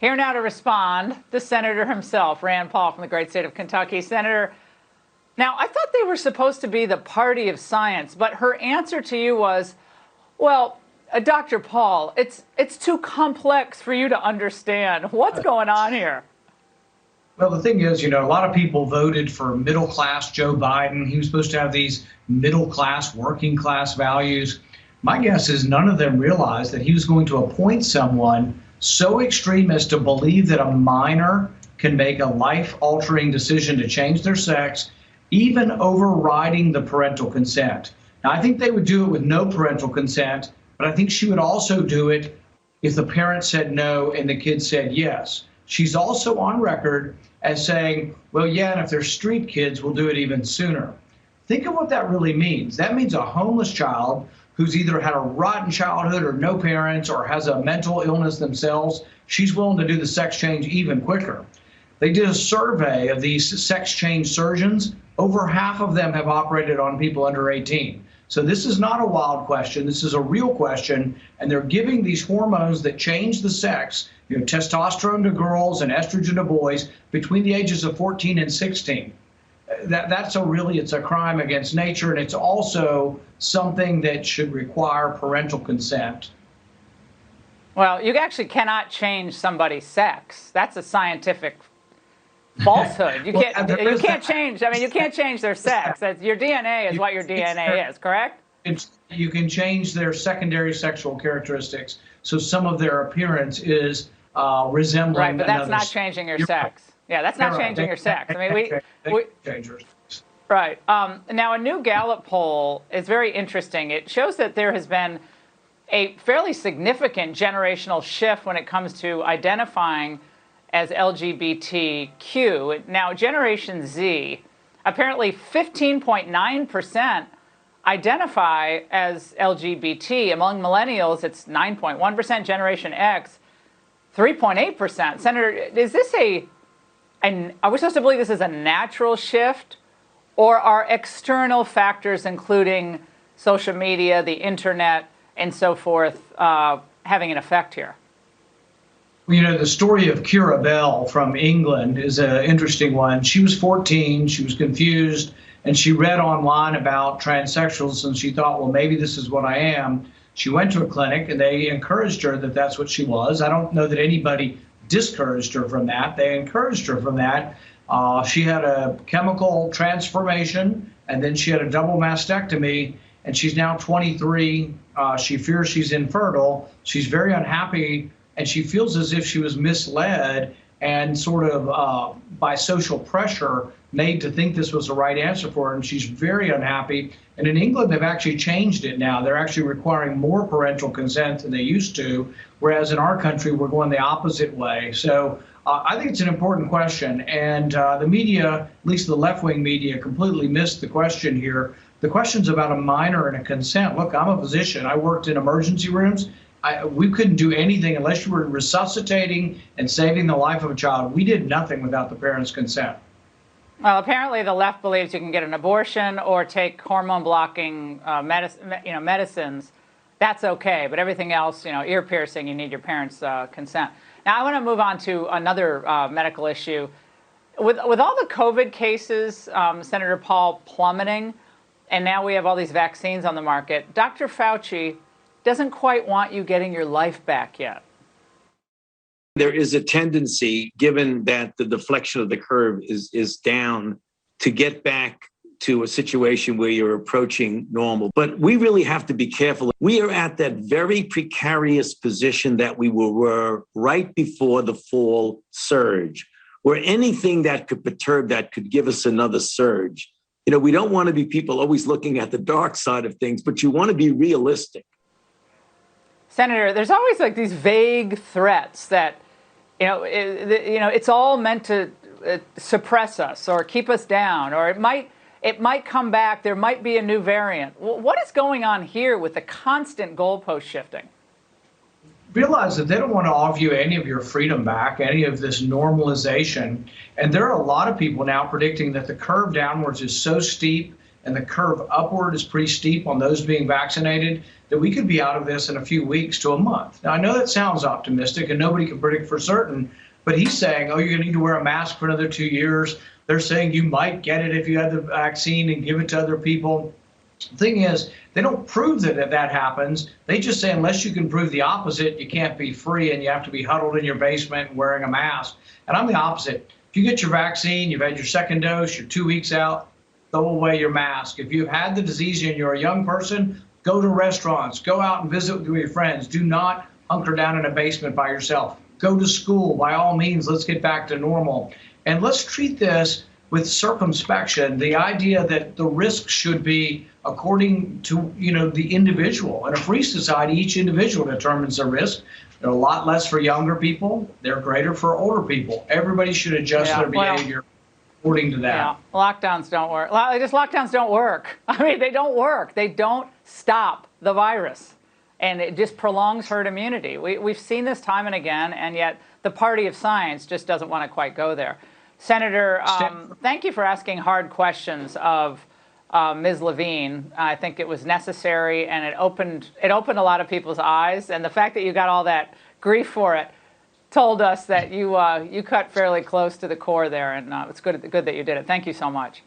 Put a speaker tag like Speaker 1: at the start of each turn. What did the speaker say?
Speaker 1: Here now to respond, the senator himself, Rand Paul from the great state of Kentucky. Senator, now I thought they were supposed to be the party of science, but her answer to you was, well, Dr. Paul, it's too complex for you to understand. What's going on here?
Speaker 2: Well, the thing is, a lot of people voted for middle-class Joe Biden. He was supposed to have these middle-class, working-class values. My guess is none of them realized that he was going to appoint someone so extreme as to believe that a minor can make a life-altering decision to change their sex, even overriding the parental consent. Now, I think they would do it with no parental consent, but I think she would also do it if the parent said no and the kid said yes. She's also on record as saying, well, yeah, and if they're street kids, we'll do it even sooner. Think of what that really means. That means a homeless child who's either had a rotten childhood or no parents or has a mental illness themselves, she's willing to do the sex change even quicker. They did a survey of these sex change surgeons. Over half of them have operated on people under 18. So this is not a wild question. This is a real question. And they're giving these hormones that change the sex, testosterone to girls and estrogen to boys between the ages of 14 and 16. It's a crime against nature, and it's also something that should require parental consent.
Speaker 1: Well, you actually cannot change somebody's sex. That's a scientific falsehood. You can't change. I mean, you can't change their sex. Your DNA is what your DNA is, correct?
Speaker 2: You can change their secondary sexual characteristics. So some of their appearance is resembling.
Speaker 1: Right, but that's not changing your sex. Yeah, that's not changing your sex. I mean, right. Now, a new Gallup poll is very interesting. It shows that there has been a fairly significant generational shift when it comes to identifying as LGBTQ. Now, Generation Z, apparently 15.9% identify as LGBT. Among millennials, it's 9.1%. Generation X, 3.8%. Senator, is this are we supposed to believe this is a natural shift, or are external factors, including social media, the internet, and so forth, having an effect here?
Speaker 2: Well, the story of Kira Bell from England is an interesting one. She was 14, she was confused, and she read online about transsexuals, and she thought, well, maybe this is what I am. She went to a clinic, and they encouraged her that that's what she was. I don't know that anybody discouraged her from that. They encouraged her from that. She had a chemical transformation, and then she had a double mastectomy, and she's now 23. She fears she's infertile. She's very unhappy, and she feels as if she was misled and sort of by social pressure made to think this was the right answer for her, and she's very unhappy. And in England, they've actually changed it now. They're actually requiring more parental consent than they used to, whereas in our country, we're going the opposite way. So I think it's an important question, and the media, at least the left-wing media, completely missed the question here. The question's about a minor and a consent. Look, I'm a physician. I worked in emergency rooms. We couldn't do anything unless you were resuscitating and saving the life of a child. We did nothing without the parents' consent.
Speaker 1: Well, apparently the left believes you can get an abortion or take hormone-blocking medicines. That's okay, but everything else, ear piercing, you need your parents' consent. Now, I want to move on to another medical issue. With all the COVID cases, Senator Paul, plummeting, and now we have all these vaccines on the market, Dr. Fauci doesn't quite want you getting your life back yet.
Speaker 3: There is a tendency, given that the deflection of the curve is down, to get back to a situation where you're approaching normal. But we really have to be careful. We are at that very precarious position that we were right before the fall surge, where anything that could perturb that could give us another surge. We don't want to be people always looking at the dark side of things, but you want to be realistic.
Speaker 1: Senator, there's always like these vague threats that, it's all meant to suppress us or keep us down, or it might come back. There might be a new variant. What is going on here with the constant goalpost shifting?
Speaker 2: Realize that they don't want to offer you any of your freedom back, any of this normalization. And there are a lot of people now predicting that the curve downwards is so steep and the curve upward is pretty steep on those being vaccinated, that we could be out of this in a few weeks to a month. Now, I know that sounds optimistic and nobody can predict for certain, but he's saying, oh, you're going to need to wear a mask for another 2 years. They're saying you might get it if you had the vaccine and give it to other people. The thing is, they don't prove that that happens. They just say unless you can prove the opposite, you can't be free and you have to be huddled in your basement wearing a mask. And I'm the opposite. If you get your vaccine, you've had your second dose, you're 2 weeks out, throw away your mask. If you've had the disease and you're a young person, go to restaurants, go out and visit with your friends. Do not hunker down in a basement by yourself. Go to school. By all means, let's get back to normal. And let's treat this with circumspection. The idea that the risk should be according to, the individual. In a free society, each individual determines the risk. They're a lot less for younger people. They're greater for older people. Everybody should adjust their behavior according to that.
Speaker 1: Yeah, lockdowns don't work. Lockdowns don't work. I mean, they don't work. They don't stop the virus. And it just prolongs herd immunity. We've seen this time and again, and yet the party of science just doesn't want to quite go there. Senator, thank you for asking hard questions of Ms. Levine. I think it was necessary, and it opened a lot of people's eyes. And the fact that you got all that grief for it told us that you cut fairly close to the core there, and it's good that you did it. Thank you so much.